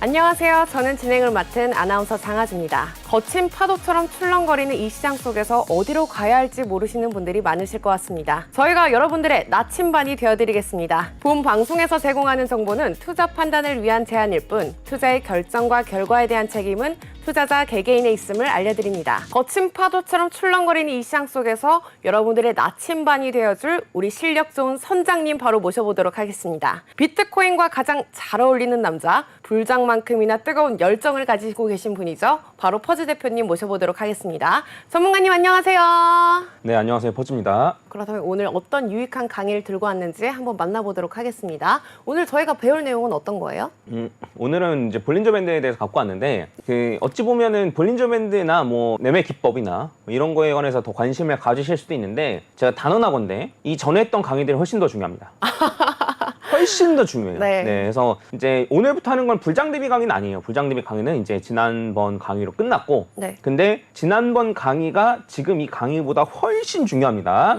안녕하세요. 저는 진행을 맡은 아나운서 장하지입니다. 거친 파도처럼 출렁거리는 이 시장 속에서 어디로 가야 할지 모르시는 분들이 많으실 것 같습니다. 저희가 여러분들의 나침반이 되어드리겠습니다. 본 방송에서 제공하는 정보는 투자 판단을 위한 제안일 뿐 투자의 결정과 결과에 대한 책임은 투자자 개개인에 있음을 알려드립니다. 거친 파도처럼 출렁거리는 이 시장 속에서 여러분들의 나침반이 되어줄 우리 실력 좋은 선장님 바로 모셔보도록 하겠습니다. 비트코인과 가장 잘 어울리는 남자, 불장만큼이나 뜨거운 열정을 가지고 계신 분이죠. 바로 퍼즈 대표님 모셔보도록 하겠습니다. 전문가님 안녕하세요. 네, 안녕하세요. 퍼즈입니다. 그렇다면 오늘 어떤 유익한 강의를 들고 왔는지 한번 만나보도록 하겠습니다. 오늘 저희가 배울 내용은 어떤 거예요? 오늘은 이제 볼린저 밴드에 대해서 갖고 왔는데 어찌 보면은 볼린저 밴드나 뭐 매매 기법이나 뭐 이런 거에 관해서 더 관심을 가지실 수도 있는데 제가 단언하건대 이 전에 했던 강의들이 훨씬 더 중요합니다. 훨씬 더 중요해요. 네. 그래서 이제 오늘부터 하는 건 불장 대비 강의는 아니에요. 불장 대비 강의는 이제 지난번 강의로 끝났고, 네. 근데 지난번 강의가 지금 이 강의보다 훨씬 중요합니다.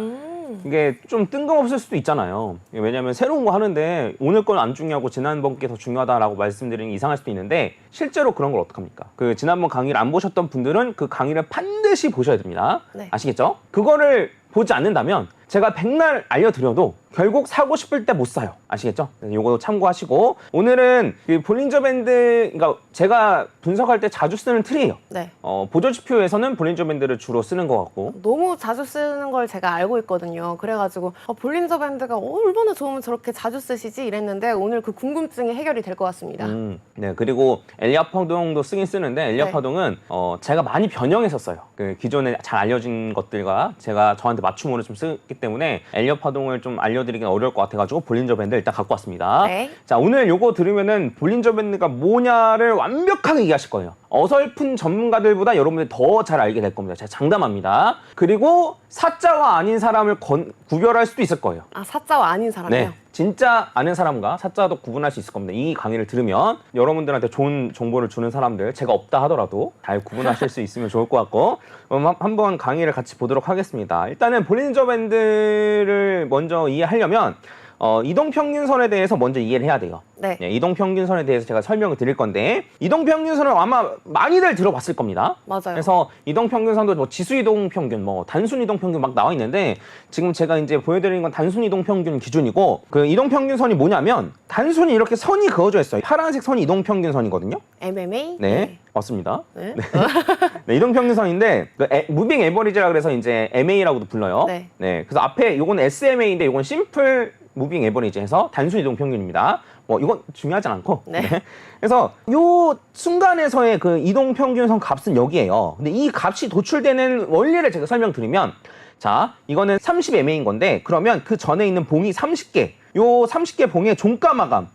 이게 좀 뜬금없을 수도 있잖아요. 왜냐면 새로운 거 하는데 오늘 건 안 중요하고 지난번 게 더 중요하다라고 말씀드리는 게 이상할 수도 있는데 실제로 그런 걸 어떡합니까? 그 지난번 강의를 안 보셨던 분들은 그 강의를 반드시 보셔야 됩니다. 네. 아시겠죠? 그거를 보지 않는다면 제가 백날 알려드려도 결국 사고 싶을 때 못 사요. 아시겠죠? 요거 참고하시고 오늘은 그 볼린저 밴드, 그러니까 제가 분석할 때 자주 쓰는 틀이에요. 네. 보조지표에서는 볼린저 밴드를 주로 쓰는 것 같고 너무 자주 쓰는 걸 제가 알고 있거든요. 그래가지고 볼린저 밴드가 얼마나 좋으면 저렇게 자주 쓰시지 이랬는데 오늘 그 궁금증이 해결이 될 것 같습니다. 네, 그리고 엘리엇 파동도 쓰긴 쓰는데 엘리엇 네. 파동은 제가 많이 변형해서 써요. 그 기존에 잘 알려진 것들과 제가 저한테 맞춤으로 좀 쓰기 때문에 엘리엇 파동을 좀 알려드리긴 어려울 것 같아가지고 볼린저 밴드 일단 갖고 왔습니다. 네. 자, 오늘 요거 들으면은 볼린저 밴드가 뭐냐를 완벽하게 이해하실 거예요. 어설픈 전문가들보다 여러분들이 더 잘 알게 될 겁니다. 제가 장담합니다. 그리고 사자와 아닌 사람을 구별할 수도 있을 거예요. 아, 사자와 아닌 사람이요? 네, 진짜 아는 사람과 사자도 구분할 수 있을 겁니다. 이 강의를 들으면 여러분들한테 좋은 정보를 주는 사람들, 제가 없다 하더라도 잘 구분하실 수 있으면 좋을 것 같고, 그럼 한번 강의를 같이 보도록 하겠습니다. 일단은 볼린저 밴드를 먼저 이해하려면 이동평균선에 대해서 먼저 이해를 해야 돼요. 네. 이동평균선에 대해서 제가 설명을 드릴 건데, 이동평균선은 아마 많이들 들어봤을 겁니다. 맞아요. 그래서 이동평균선도 뭐 지수이동평균, 뭐 단순이동평균 막 나와 있는데, 지금 제가 이제 보여드리는 건 단순이동평균 기준이고, 그 이동평균선이 뭐냐면 단순히 이렇게 선이 그어져 있어요. 파란색 선이 이동평균선이거든요. MMA? 네, 맞습니다. 네. 네, 이동평균선인데 무빙 에버리지라 그래서 이제 MA라고도 불러요. 네. 그래서 앞에 요건 SMA인데 요건 심플 무빙 에버리지 해서 단순 이동 평균입니다. 뭐 이건 중요하지 않고. 네. 그래서 요 순간에서의 그 이동 평균선 값은 여기에요. 근데 이 값이 도출되는 원리를 제가 설명드리면, 자, 이거는 30MA인 건데 그러면 그 전에 있는 봉이 30개. 요 30개 봉의 종가 마감.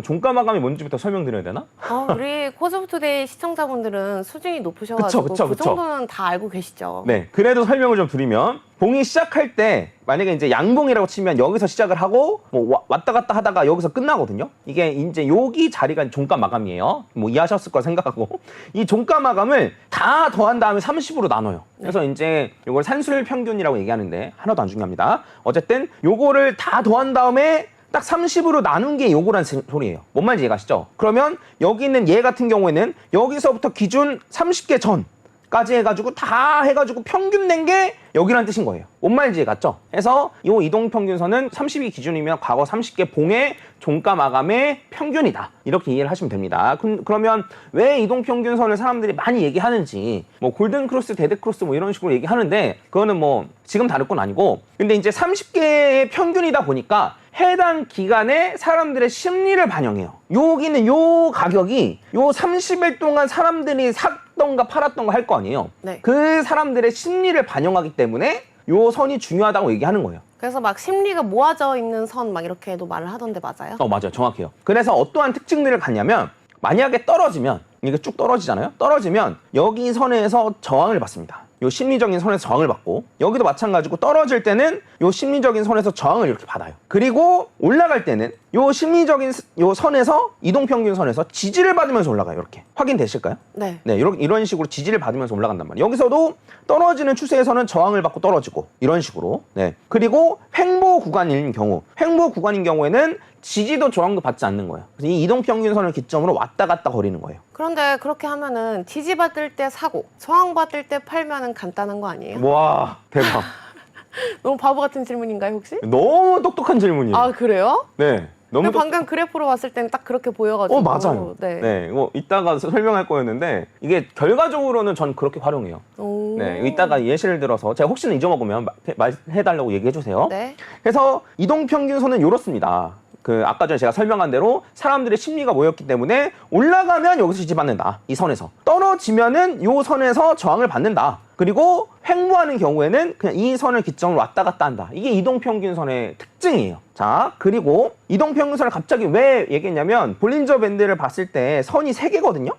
종가 마감이 뭔지부터 설명드려야 되나? 우리 코즈오브투데이 시청자분들은 수준이 높으셔가지고 그쵸. 그 정도는 다 알고 계시죠? 네, 그래도 설명을 좀 드리면, 봉이 시작할 때 만약에 이제 양봉이라고 치면 여기서 시작을 하고 뭐 왔다 갔다 하다가 여기서 끝나거든요. 이게 이제 여기 자리가 종가 마감이에요. 뭐 이해하셨을 거 생각하고 이 종가 마감을 다 더한 다음에 30으로 나눠요. 그래서 이제 요걸 산술 평균이라고 얘기하는데 하나도 안 중요합니다. 어쨌든 요거를 다 더한 다음에 딱 30으로 나눈 게 요거란 소리예요. 뭔 말인지 이해가시죠? 그러면 여기 있는 얘 같은 경우에는 여기서부터 기준 30개 전까지 해가지고 다 해가지고 평균 낸 게 여기란 뜻인 거예요. 뭔 말인지 이해갔죠? 그래서 이 이동평균선은 30이 기준이면 과거 30개 봉의 종가 마감의 평균이다. 이렇게 이해를 하시면 됩니다. 그러면 왜 이동평균선을 사람들이 많이 얘기하는지, 뭐 골든크로스, 데드크로스 뭐 이런 식으로 얘기하는데 그거는 뭐 지금 다룰 건 아니고, 근데 이제 30개의 평균이다 보니까 해당 기간에 사람들의 심리를 반영해요. 여기는 요 가격이 요 30일 동안 사람들이 샀던가 팔았던가 할 거 아니에요. 네. 그 사람들의 심리를 반영하기 때문에 요 선이 중요하다고 얘기하는 거예요. 그래서 막 심리가 모아져 있는 선 막 이렇게도 말을 하던데 맞아요? 맞아요. 정확해요. 그래서 어떠한 특징들을 갖냐면, 만약에 떨어지면, 이게 쭉 떨어지잖아요. 떨어지면 여기 선에서 저항을 받습니다. 요 심리적인 선에서 저항을 받고, 여기도 마찬가지고 떨어질 때는 요 심리적인 선에서 저항을 이렇게 받아요. 그리고 올라갈 때는 요 심리적인 요 선에서 이동평균선에서 지지를 받으면서 올라가요. 이렇게 확인되실까요? 네. 네, 이런 식으로 지지를 받으면서 올라간단 말이에요. 여기서도 떨어지는 추세에서는 저항을 받고 떨어지고 이런 식으로. 네. 그리고 횡보 구간인 경우에는 지지도 저항도 받지 않는 거예요. 그래서 이 이동평균선을 기점으로 왔다 갔다 거리는 거예요. 그런데 그렇게 하면은 지지받을 때 사고, 저항받을 때 팔면은 간단한 거 아니에요? 와, 대박. 너무 바보 같은 질문인가요, 혹시? 너무 똑똑한 질문이에요. 아, 그래요? 네. 너무 근데 방금 그래프로 봤을 때는 딱 그렇게 보여가지고. 맞아요. 네. 네, 이거 이따가 설명할 거였는데 이게 결과적으로는 전 그렇게 활용해요. 오. 네, 이따가 예시를 들어서 제가 혹시나 잊어먹으면 말해달라고 얘기해 주세요. 네. 그래서 이동평균선은 이렇습니다. 아까 전에 제가 설명한 대로 사람들의 심리가 모였기 때문에 올라가면 여기서 지지받는다. 이 선에서. 떨어지면은 요 선에서 저항을 받는다. 그리고 횡보하는 경우에는 그냥 이 선을 기점으로 왔다 갔다 한다. 이게 이동평균선의 특징이에요. 자, 그리고 이동평균선을 갑자기 왜 얘기했냐면 볼린저 밴드를 봤을 때 선이 3개거든요.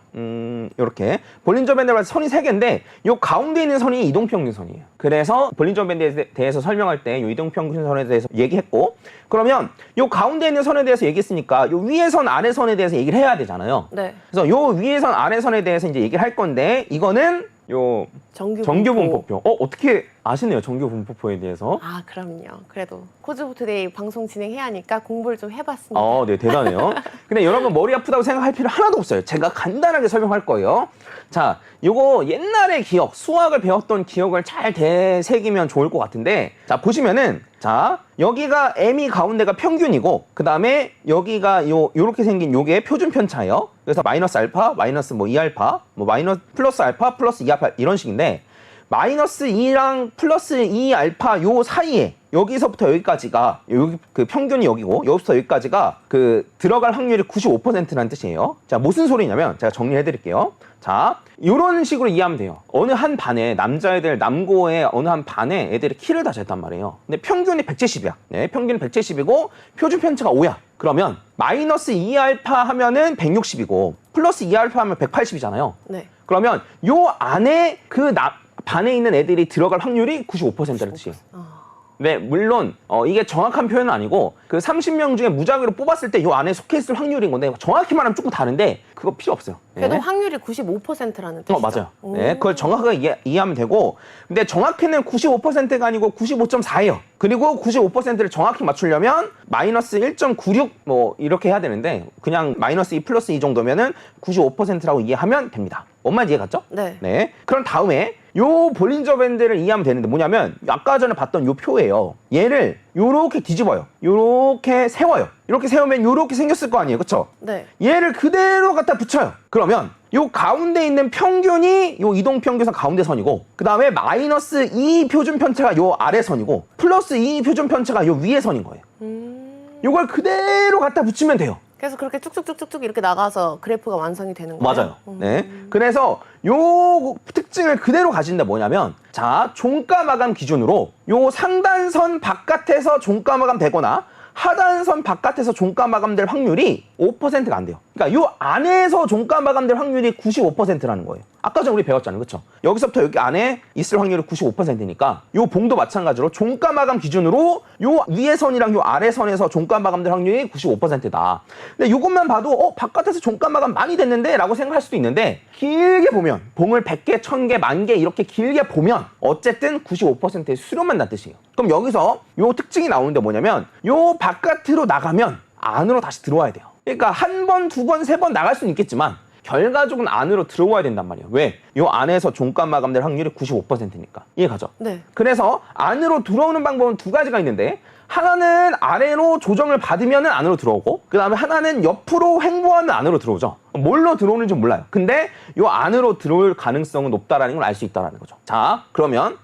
이렇게 볼린저 밴드를 봤을 때 선이 3개인데 요 가운데 있는 선이 이동평균선이에요. 그래서 볼린저 밴드에 대해서 설명할 때 요 이동평균선에 대해서 얘기했고, 그러면 요 가운데 있는 선에 대해서 얘기했으니까 요 위에 선 아래 선에 대해서 얘기를 해야 되잖아요. 네. 그래서 요 위에 선 아래 선에 대해서 이제 얘기를 할 건데, 이거는 요 정규 분포표. 어떻게 아시네요, 정규 분포표에 대해서. 아, 그럼요. 그래도 코즈부투데이 방송 진행해야 하니까 공부를 좀 해봤습니다. 네, 대단해요. 근데 여러분 머리 아프다고 생각할 필요 하나도 없어요. 제가 간단하게 설명할 거예요. 자, 요거 옛날의 기억, 수학을 배웠던 기억을 잘 되새기면 좋을 것 같은데, 자, 보시면은, 자, 여기가 M이 가운데가 평균이고, 그 다음에 여기가 요렇게 생긴 요게 표준 편차예요. 그래서 마이너스 알파, 마이너스 뭐 2알파, 뭐 마이너스 플러스 알파, 플러스 2알파 이런 식인데, 마이너스 2랑 플러스 2알파 요 사이에 여기서부터 여기까지가 여기 평균이 여기고 여기서부터 여기까지가 들어갈 확률이 95%라는 뜻이에요. 자, 무슨 소리냐면 제가 정리해 드릴게요. 자, 이런 식으로 이해하면 돼요. 어느 한 반에 남자애들 남고의 어느 한 반에 애들이 키를 다 쟀단 말이에요. 근데 평균이 170이야. 네, 평균이 170이고 표준 편차가 5야. 그러면 마이너스 2알파 하면은 160이고 플러스 2알파 하면 180이잖아요. 네. 그러면 요 안에 반에 있는 애들이 들어갈 확률이 95%라는 뜻이에요. 네, 물론 이게 정확한 표현은 아니고 30명 중에 무작위로 뽑았을 때 요 안에 속해 있을 확률인 건데 정확히 말하면 조금 다른데 그거 필요 없어요. 그래도 네. 확률이 95%라는 뜻이죠. 맞아요. 네, 그걸 정확하게 이해하면 되고, 근데 정확히는 95%가 아니고 95.4예요. 그리고 95%를 정확히 맞추려면 마이너스 1.96 뭐 이렇게 해야 되는데 그냥 마이너스 2 플러스 2 정도면은 95%라고 이해하면 됩니다. 뭔 말인지 이해 갔죠? 네. 네. 그럼 다음에 요 볼린저 밴드를 이해하면 되는데 뭐냐면 아까 전에 봤던 요 표예요. 얘를 요렇게 뒤집어요. 요렇게 세워요. 이렇게 세우면 요렇게 생겼을 거 아니에요. 그쵸? 네. 얘를 그대로 갖다 붙여요. 그러면 요 가운데 있는 평균이 요 이동평균선 가운데 선이고, 그 다음에 마이너스 2 표준 편차가 요 아래 선이고 플러스 2 표준 편차가 요 위에 선인 거예요. 요걸 그대로 갖다 붙이면 돼요. 그래서 그렇게 쭉쭉쭉쭉쭉 이렇게 나가서 그래프가 완성이 되는 거예요? 맞아요. 네. 그래서 요 특징을 그대로 가진다. 뭐냐면, 자, 종가 마감 기준으로 요 상단선 바깥에서 종가 마감 되거나 하단선 바깥에서 종가 마감될 확률이 5%가 안 돼요. 그러니까 요 안에서 종가 마감될 확률이 95%라는 거예요. 아까 전에 우리 배웠잖아요. 그렇죠? 여기서부터 여기 안에 있을 확률이 95%니까 요 봉도 마찬가지로 종가 마감 기준으로 요 위에 선이랑 요 아래 선에서 종가 마감될 확률이 95%다. 근데 요것만 봐도 바깥에서 종가 마감 많이 됐는데 라고 생각할 수도 있는데, 길게 보면 봉을 100개, 1000개, 10,000개 이렇게 길게 보면 어쨌든 95%의 수렴만 난 뜻이에요. 그럼 여기서 요 특징이 나오는데 뭐냐면, 요 바깥으로 나가면 안으로 다시 들어와야 돼요. 그러니까 한 번, 두 번, 세 번 나갈 수는 있겠지만 결과적으로 안으로 들어와야 된단 말이에요. 왜? 요 안에서 종가 마감될 확률이 95%니까. 이해가죠? 네. 그래서 안으로 들어오는 방법은 두 가지가 있는데, 하나는 아래로 조정을 받으면 안으로 들어오고, 그 다음에 하나는 옆으로 횡보하면 안으로 들어오죠. 뭘로 들어오는지 몰라요. 근데 요 안으로 들어올 가능성은 높다라는 걸 알 수 있다는 거죠. 자, 그러면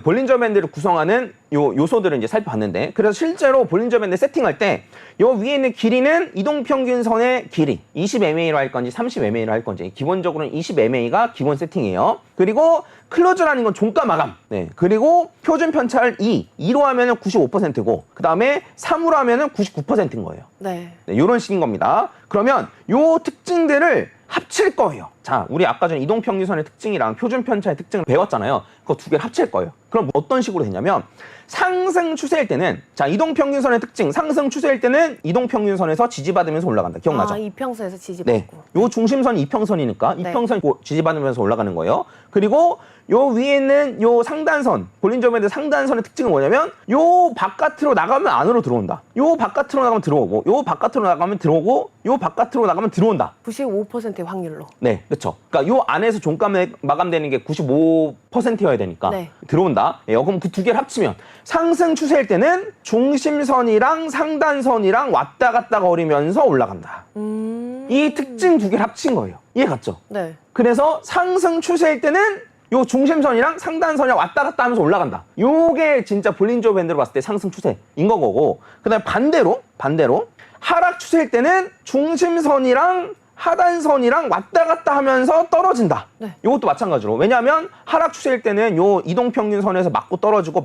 볼린저 밴드를 구성하는 요소들을 이제 살펴봤는데, 그래서 실제로 볼린저 밴드 세팅할 때 요 위에 있는 길이는 이동평균선의 길이 20mA로 할 건지 30mA로 할 건지, 기본적으로는 20mA가 기본 세팅이에요. 그리고 클로즈라는 건 종가 마감. 네. 그리고 표준 편차를 2로 하면은 95%고, 그 다음에 3으로 하면은 99%인 거예요. 네. 네, 요런 식인 겁니다. 그러면 요 특징들을 합칠 거예요. 자, 자, 우리 아까 전에 이동평균선의 특징이랑 표준편차의 특징을 배웠잖아요. 그거 두 개를 합칠 거예요. 그럼 어떤 식으로 되냐면 상승 추세일 때는 자, 이동평균선의 특징 상승 추세일 때는 이동평균선에서 지지받으면서 올라간다. 기억나죠? 아, 이평선에서 지지받고. 네. 요 중심선이 이평선이니까 네. 이평선이 지지받으면서 올라가는 거예요. 그리고 요 위에 있는 요 상단선, 볼린저 밴드 상단선의 특징은 뭐냐면 요 바깥으로 나가면 안으로 들어온다. 요 바깥으로 나가면 들어오고, 요 바깥으로 나가면 들어오고, 요 바깥으로 나가면 들어온다. 95%의 확률로. 네, 그렇죠. 그러니까 요 안에서 종가 마감되는 게 95%여야 되니까 네. 들어온다. 예, 그럼 그 두 개를 합치면 상승 추세일 때는 중심선이랑 상단선이랑 왔다 갔다 거리면서 올라간다. 이 특징 두 개를 합친 거예요. 이해 갔죠? 네. 그래서 상승 추세일 때는 요 중심선이랑 상단선이랑 왔다 갔다 하면서 올라간다. 요게 진짜 볼린저 밴드로 봤을 때 상승 추세인 거고, 그다음에 반대로 하락 추세일 때는 중심선이랑 하단선이랑 왔다 갔다 하면서 떨어진다. 네. 이것도 마찬가지로. 왜냐하면 하락 추세일 때는 요 이동평균선에서 맞고 떨어지고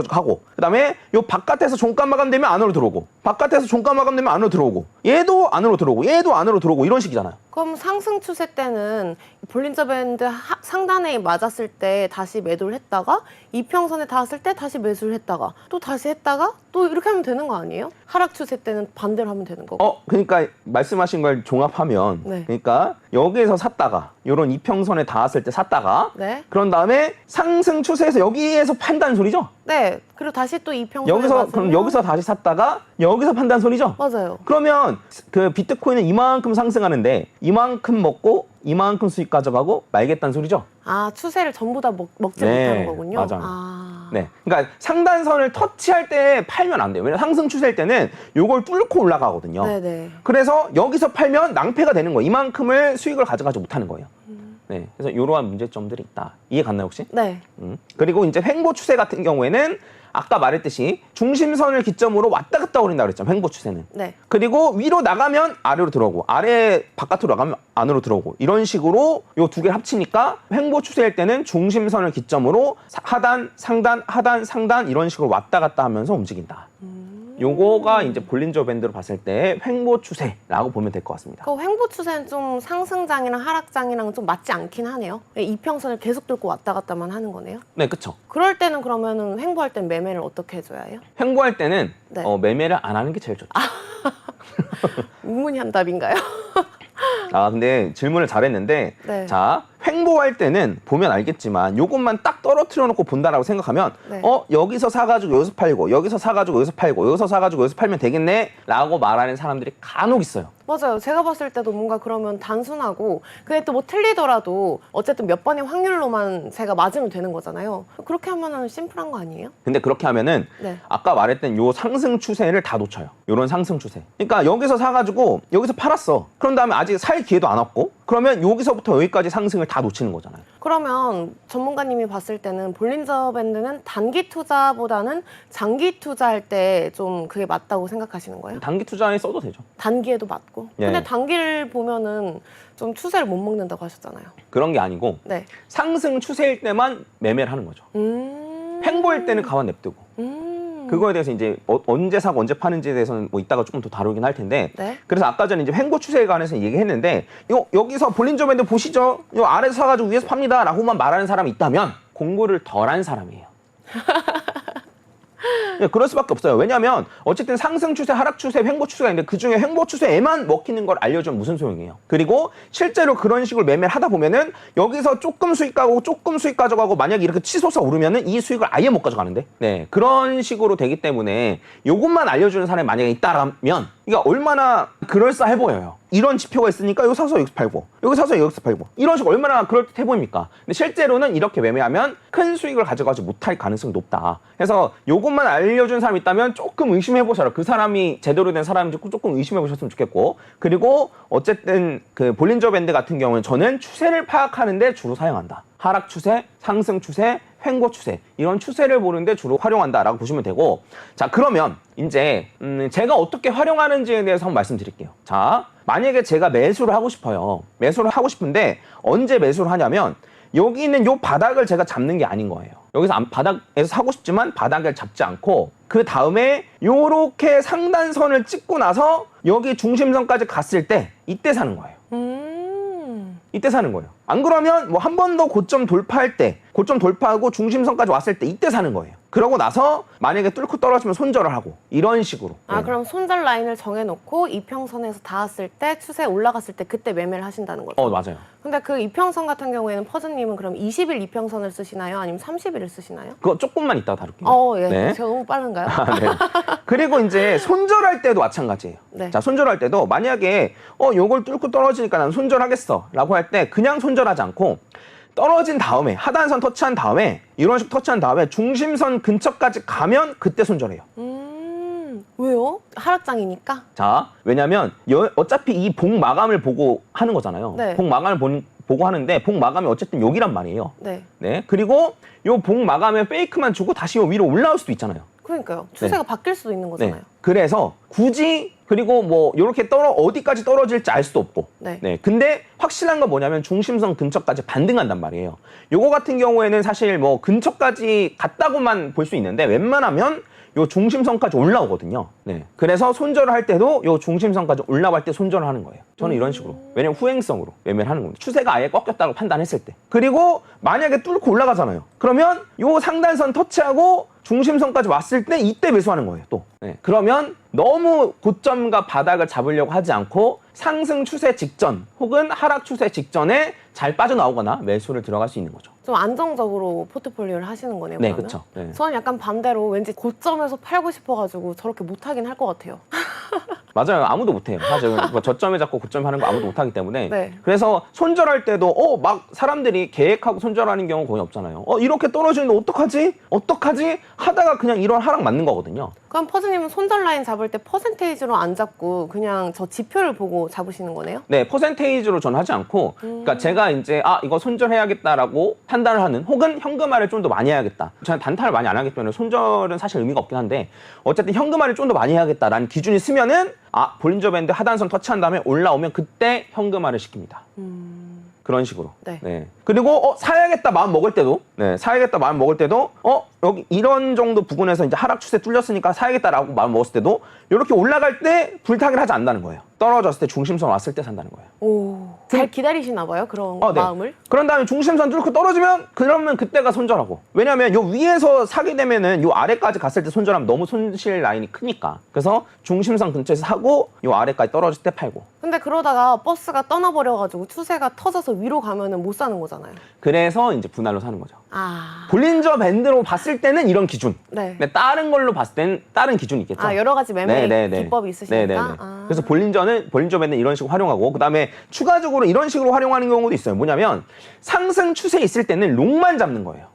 하고, 그다음에 요 바깥에서 종가 마감되면 안으로 들어오고, 바깥에서 종가 마감되면 안으로 들어오고, 얘도 안으로 들어오고, 얘도 안으로 들어오고 이런 식이잖아요. 그럼 상승 추세 때는 볼린저 밴드 상단에 맞았을 때 다시 매도를 했다가 이평선에 닿았을 때 다시 매수를 했다가 또 다시 했다가 또 이렇게 하면 되는 거 아니에요? 하락 추세 때는 반대로 하면 되는 거고. 그러니까 말씀하신 걸 종합하면, 네. 그러니까 여기에서 샀다가 요런 이평선에 닿았을 때 샀다가, 네. 그런 다음에 상승 추세에서 여기에서 판단 소리죠. 네. 그리고 다시 또 이평선에 그럼 맞으면- 여기서 다시 샀다가 여기서 판단 소리죠. 맞아요. 그러면 그 비트코인은 이만큼 상승하는데 이만큼 먹고 이만큼 수익 가져가고 말겠다는 소리죠. 아, 추세를 전부 다 먹지 네, 못하는 거군요. 맞아요. 아. 네, 그러니까 상단선을 터치할 때 팔면 안 돼요. 왜냐면 상승 추세일 때는 요걸 뚫고 올라가거든요. 네네. 그래서 여기서 팔면 낭패가 되는 거예요. 이만큼을 수익을 가져가지 못하는 거예요. 네, 그래서 이러한 문제점들이 있다. 이해 갔나요 혹시? 네. 그리고 이제 횡보 추세 같은 경우에는 아까 말했듯이 중심선을 기점으로 왔다 갔다 거린다 그랬죠. 횡보 추세는. 네. 그리고 위로 나가면 아래로 들어오고, 아래 바깥으로 나가면 안으로 들어오고, 이런 식으로 요 두 개를 합치니까 횡보 추세일 때는 중심선을 기점으로 하단, 상단, 하단, 상단 이런 식으로 왔다 갔다 하면서 움직인다. 요거가 이제 볼린저 밴드로 봤을 때 횡보 추세라고 보면 될 것 같습니다. 그 횡보 추세는 좀 상승장이랑 하락장이랑 좀 맞지 않긴 하네요. 이평선을 계속 뚫고 왔다 갔다만 하는 거네요. 네, 그쵸. 그럴 때는 그러면은 횡보할 땐 매매를 어떻게 해줘야 해요? 횡보할 때는 네. 매매를 안 하는 게 제일 좋죠. 우문현답인가요? 근데 질문을 잘했는데, 네. 자, 횡보할 때는 보면 알겠지만 요것만 딱 떨어뜨려 놓고 본다라고 생각하면 네. 여기서 사가지고 여기서 팔고, 여기서 사가지고 여기서 팔고, 여기서 사가지고 여기서 팔면 되겠네 라고 말하는 사람들이 간혹 있어요. 맞아요. 제가 봤을 때도 뭔가 그러면 단순하고 그게 또 뭐 틀리더라도 어쨌든 몇 번의 확률로만 제가 맞으면 되는 거잖아요. 그렇게 하면은 심플한 거 아니에요? 근데 그렇게 하면은 네. 아까 말했던 요 상승 추세를 다 놓쳐요. 요런 상승 추세. 그러니까 여기서 사가지고 여기서 팔았어. 그런 다음에 아직 살 기회도 안 왔고, 그러면 여기서부터 여기까지 상승을 다 놓치는 거잖아요. 그러면 전문가님이 봤을 때는 볼린저 밴드는 단기 투자보다는 장기 투자할 때 좀 그게 맞다고 생각하시는 거예요? 단기 투자에 써도 되죠. 단기에도 맞고. 예. 근데 단기를 보면은 좀 추세를 못 먹는다고 하셨잖아요. 그런 게 아니고 네. 상승 추세일 때만 매매를 하는 거죠. 횡보일 때는 가만 냅두고. 그거에 대해서 이제 언제 사고 언제 파는지에 대해서는 뭐 이따가 조금 더 다루긴 할 텐데, 네. 그래서 아까 전에 이제 횡보 추세에 관해서 얘기했는데, 여기서 볼린저 밴드 보시죠, 요 아래서 사가지고 위에서 팝니다 라고만 말하는 사람이 있다면 공부를 덜 한 사람이에요. 네, 그럴 수밖에 없어요. 왜냐하면 어쨌든 상승 추세, 하락 추세, 횡보 추세가 있는데 그중에 횡보 추세에만 먹히는 걸 알려주면 무슨 소용이에요. 그리고 실제로 그런 식으로 매매를 하다 보면은 여기서 조금 수익 가고 조금 수익 가져가고, 만약에 이렇게 치솟아 오르면은 이 수익을 아예 못 가져가는데, 네, 그런 식으로 되기 때문에 요것만 알려주는 사람이 만약에 있다라면 이게 얼마나 그럴싸해 보여요. 이런 지표가 있으니까 여기 사서 여기서 팔고, 여기 사서 여기서 팔고, 이런 식으로 얼마나 그럴듯해 보입니까? 근데 실제로는 이렇게 매매하면 큰 수익을 가져가지 못할 가능성이 높다. 그래서 요것만 알려준 사람이 있다면 조금 의심해 보셔라. 그 사람이 제대로 된 사람인지 조금 의심해 보셨으면 좋겠고, 그리고 어쨌든 그 볼린저 밴드 같은 경우는 저는 추세를 파악하는데 주로 사용한다. 하락 추세, 상승 추세, 횡보 추세, 이런 추세를 보는데 주로 활용한다라고 보시면 되고, 자, 그러면 이제 제가 어떻게 활용하는지에 대해서 한번 말씀드릴게요. 자, 만약에 제가 매수를 하고 싶어요. 매수를 하고 싶은데 언제 매수를 하냐면 여기 있는 요 바닥을 제가 잡는 게 아닌 거예요. 여기서 바닥에서 사고 싶지만 바닥을 잡지 않고 그 다음에 요렇게 상단선을 찍고 나서 여기 중심선까지 갔을 때 이때 사는 거예요. 이때 사는 거예요. 안 그러면 뭐 한 번 더 고점 돌파할 때, 고점 돌파하고 중심선까지 왔을 때 이때 사는 거예요. 그러고 나서 만약에 뚫고 떨어지면 손절을 하고 이런 식으로. 아, 그럼 손절 라인을 정해놓고 이평선에서 닿았을 때 추세 올라갔을 때 그때 매매를 하신다는 거죠? 맞아요. 근데 그 이평선 같은 경우에는 퍼즈님은 그럼 20일 이평선을 쓰시나요? 아니면 30일을 쓰시나요? 그거 조금만 이따가 다룰게요. 예. 네. 제가 너무 빠른가요? 네. 그리고 이제 손절할 때도 마찬가지예요. 네. 자, 손절할 때도 만약에 요걸 뚫고 떨어지니까 난 손절하겠어 라고 할 때 그냥 손절하지 않고 떨어진 다음에 하단선 터치한 다음에 이런 식으로 터치한 다음에 중심선 근처까지 가면 그때 손절해요. 왜요? 하락장이니까? 자, 왜냐면 어차피 이 봉 마감을 보고 하는 거잖아요. 네. 봉 마감을 보고 하는데 봉 마감이 어쨌든 여기란 말이에요. 네. 네. 그리고 요 봉 마감에 페이크만 주고 다시 요 위로 올라올 수도 있잖아요. 그러니까요. 추세가 바뀔 수도 있는 거잖아요. 네. 그래서 굳이 그리고 뭐 요렇게 어디까지 떨어질지 알 수도 없고. 네. 근데 확실한 건 뭐냐면 중심선 근처까지 반등한단 말이에요. 요거 같은 경우에는 사실 뭐 근처까지 갔다고만 볼 수 있는데 웬만하면 요 중심선까지 올라오거든요. 네. 그래서 손절을 할 때도 요 중심선까지 올라갈 때 손절을 하는 거예요. 저는 이런 식으로. 왜냐면 후행성으로 매매를 하는 겁니다. 추세가 아예 꺾였다고 판단했을 때. 그리고 만약에 뚫고 올라가잖아요. 그러면 요 상단선 터치하고 중심선까지 왔을 때 이때 매수하는 거예요, 또. 네. 그러면 너무 고점과 바닥을 잡으려고 하지 않고 상승 추세 직전 혹은 하락 추세 직전에 잘 빠져나오거나 매수를 들어갈 수 있는 거죠. 좀 안정적으로 포트폴리오를 하시는 거네요. 네, 그러면? 그렇죠. 네. 저는 약간 반대로 왠지 고점에서 팔고 싶어가지고 저렇게 못하긴 할 것 같아요. 맞아요. 아무도 못해요. 사실 뭐 저점에 잡고 고점에 하는 거 아무도 못하기 때문에. 네. 그래서 손절할 때도 막 사람들이 계획하고 손절하는 경우 거의 없잖아요. 이렇게 떨어지는데 어떡하지? 어떡하지? 하다가 그냥 이런 하락 맞는 거거든요. 그럼 퍼즈님은 손절 라인 잡을 때 퍼센테이지로 안 잡고 그냥 저 지표를 보고 잡으시는 거네요? 네, 퍼센테이지로 전 하지 않고, 그러니까 제가 이제 이거 손절해야겠다라고 판단을 하는, 혹은 현금화를 좀 더 많이 해야겠다. 저는 단타를 많이 안 하기 때문에 손절은 사실 의미가 없긴 한데, 어쨌든 현금화를 좀 더 많이 해야겠다라는 기준이 쓰면은 볼린저 밴드 하단선 터치한 다음에 올라오면 그때 현금화를 시킵니다. 그런 식으로. 네. 그리고 사야겠다 마음 먹을 때도, 사야겠다 마음 먹을 때도, 여기 이런 정도 부근에서 이제 하락 추세 뚫렸으니까 사야겠다라고 마음 먹었을 때도 이렇게 올라갈 때 불타기를 하지 않는다는 거예요. 떨어졌을 때 중심선 왔을 때 산다는 거예요. 오, 잘 기다리시나 봐요, 그런 네. 마음을? 그런 다음에 중심선 뚫고 떨어지면 그러면 그때가 손절하고. 왜냐하면 요 위에서 사게 되면은 요 아래까지 갔을 때 손절하면 너무 손실 라인이 크니까. 그래서 중심선 근처에서 사고 요 아래까지 떨어질 때 팔고. 근데 그러다가 버스가 떠나버려가지고 추세가 터져서 위로 가면은 못 사는 거잖아요. 그래서 이제 분할로 사는 거죠. 아, 볼린저 밴드로 봤을 때는 이런 기준. 네. 근데 다른 걸로 봤을 때는 다른 기준이 있겠죠. 여러 가지 매매 네네네. 기법이 있으시니까. 네네네. 아. 그래서 볼린저 밴드는 이런 식으로 활용하고, 그 다음에 추가적으로 이런 식으로 활용하는 경우도 있어요. 뭐냐면 상승 추세 있을 때는 롱만 잡는 거예요.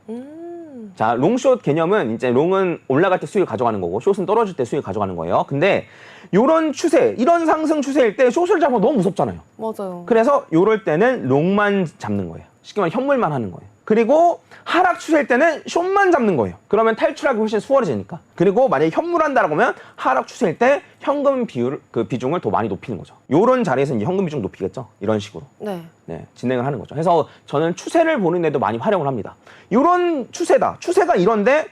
자, 롱숏 개념은 이제 롱은 올라갈 때 수익을 가져가는 거고 숏은 떨어질 때 수익을 가져가는 거예요. 근데 요런 추세, 이런 상승 추세일 때 숏을 잡으면 너무 무섭잖아요. 맞아요. 그래서 요럴 때는 롱만 잡는 거예요. 쉽게 말하면 현물만 하는 거예요. 그리고 하락 추세일 때는 숏만 잡는 거예요. 그러면 탈출하기 훨씬 수월해지니까. 그리고 만약에 현물한다라고 하면 하락 추세일 때 현금 비중을 더 많이 높이는 거죠. 요런 자리에서 이제 현금 비중 높이겠죠. 이런 식으로. 네. 진행을 하는 거죠. 그래서 저는 추세를 보는 데도 많이 활용을 합니다. 요런 추세다. 추세가 이런데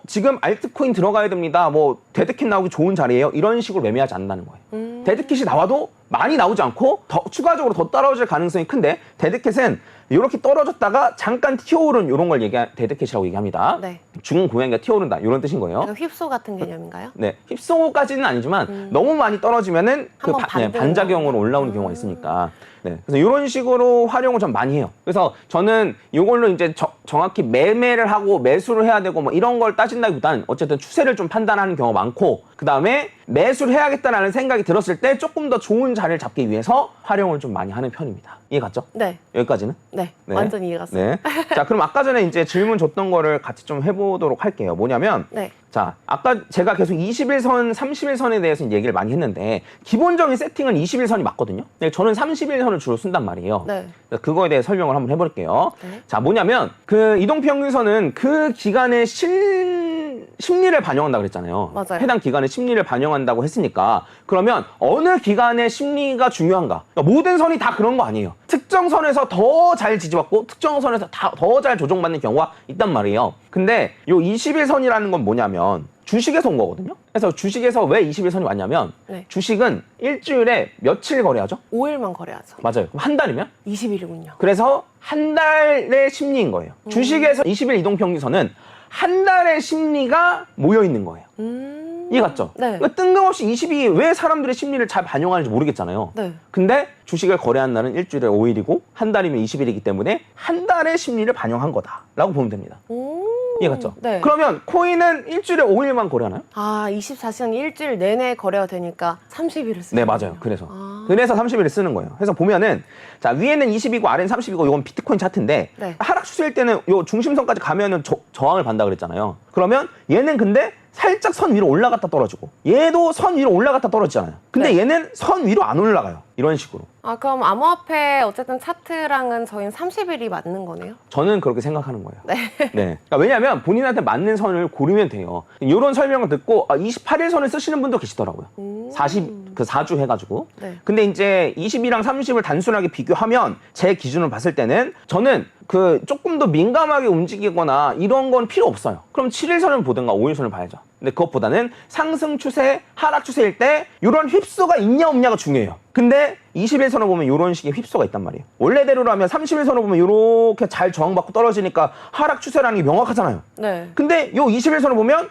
지금 알트코인 들어가야 됩니다. 뭐 데드캣 나오기 좋은 자리예요. 이런 식으로 매매하지 않는다는 거예요. 데드캣이 나와도 많이 나오지 않고 추가적으로 더 떨어질 가능성이 큰데, 데드캣은 이렇게 떨어졌다가 잠깐 튀어오른 이런 걸 데드캣이라고 얘기합니다. 네. 죽은 고양이가 튀어오른다 이런 뜻인 거예요. 약간 휩소 같은 개념인가요? 네, 휩소까지는 아니지만 너무 많이 떨어지면은 한번 반작용으로 올라오는 경우가 있으니까. 네, 그래서 이런 식으로 활용을 좀 많이 해요. 그래서 저는 이걸로 이제 정확히 매매를 하고 매수를 해야 되고 뭐 이런 걸 따진다기보다는 어쨌든 추세를 좀 판단하는 경우가 많고, 그 다음에 매수를 해야겠다라는 생각이 들었을 때 조금 더 좋은 자리를 잡기 위해서 활용을 좀 많이 하는 편입니다. 이해 갔죠? 네. 여기까지는? 네. 완전 이해 갔어요. 네. 자, 그럼 아까 전에 이제 질문 줬던 거를 같이 좀 해보도록 할게요. 뭐냐면, 네. 자, 아까 제가 계속 21선, 31선에 대해서 얘기를 많이 했는데, 기본적인 세팅은 21선이 맞거든요. 근데 저는 31선을 주로 쓴단 말이에요. 네. 그거에 대해 설명을 한번 해볼게요. 네. 자, 뭐냐면, 그 이동평균선은 그 기간의 심리를 반영한다고 그랬잖아요. 맞아요. 해당 기간의 심리를 반영한다고 했으니까, 그러면 어느 기간의 심리가 중요한가? 그러니까 모든 선이 다 그런 거 아니에요. 특정 선에서 더 잘 지지받고 특정 선에서 더 잘 조정받는 경우가 있단 말이에요. 근데 요 21선이라는 건 뭐냐면, 주식에서 온 거거든요. 그래서 주식에서 왜 21선이 왔냐면 네. 주식은 일주일에 며칠 거래하죠? 5일만 거래하죠. 맞아요. 그럼 한 달이면? 20일이군요. 그래서 한 달의 심리인 거예요. 주식에서 20일 이동평균선은 한 달의 심리가 모여 있는 거예요. 이해 갔죠? 네. 그러니까 뜬금없이 20이 왜 사람들의 심리를 잘 반영하는지 모르겠잖아요. 네. 근데 주식을 거래한 날은 일주일에 5일이고 한 달이면 20일이기 때문에 한 달의 심리를 반영한 거다라고 보면 됩니다. 이해 갔죠? 네. 그러면 코인은 일주일에 5일만 거래하나요? 아, 24시간 일주일 내내 거래가 되니까 30일을 쓰는 네, 맞아요. 그래서. 아. 그래서 30일을 쓰는 거예요. 그래서 보면은, 자, 위에는 20이고 아래는 30이고 이건 비트코인 차트인데, 네. 하락 추세일 때는 요 중심선까지 가면은 저항을 받는다 그랬잖아요. 그러면 얘는 근데 살짝 선 위로 올라갔다 떨어지고, 얘도 선 위로 올라갔다 떨어지잖아요. 근데 네. 얘는 선 위로 안 올라가요. 이런 식으로. 아, 그럼 암호화폐 어쨌든 차트랑은 저희는 30일이 맞는 거네요? 저는 그렇게 생각하는 거예요. 네. 네. 그러니까 왜냐하면 본인한테 맞는 선을 고르면 돼요. 이런 설명을 듣고 28일 선을 쓰시는 분도 계시더라고요. 4주 해가지고. 네. 근데 이제 20이랑 30을 단순하게 비교하면 제 기준으로 봤을 때는 저는 그 조금 더 민감하게 움직이거나 이런 건 필요 없어요. 그럼 7일선을 보든가 5일선을 봐야죠. 근데 그것보다는 상승 추세, 하락 추세일 때 이런 휩소가 있냐 없냐가 중요해요. 근데 21선을 보면 이런 식의 휩소가 있단 말이에요. 원래대로라면 31선을 보면 이렇게 잘 저항받고 떨어지니까 하락 추세라는 게 명확하잖아요. 네. 근데 요 21선을 보면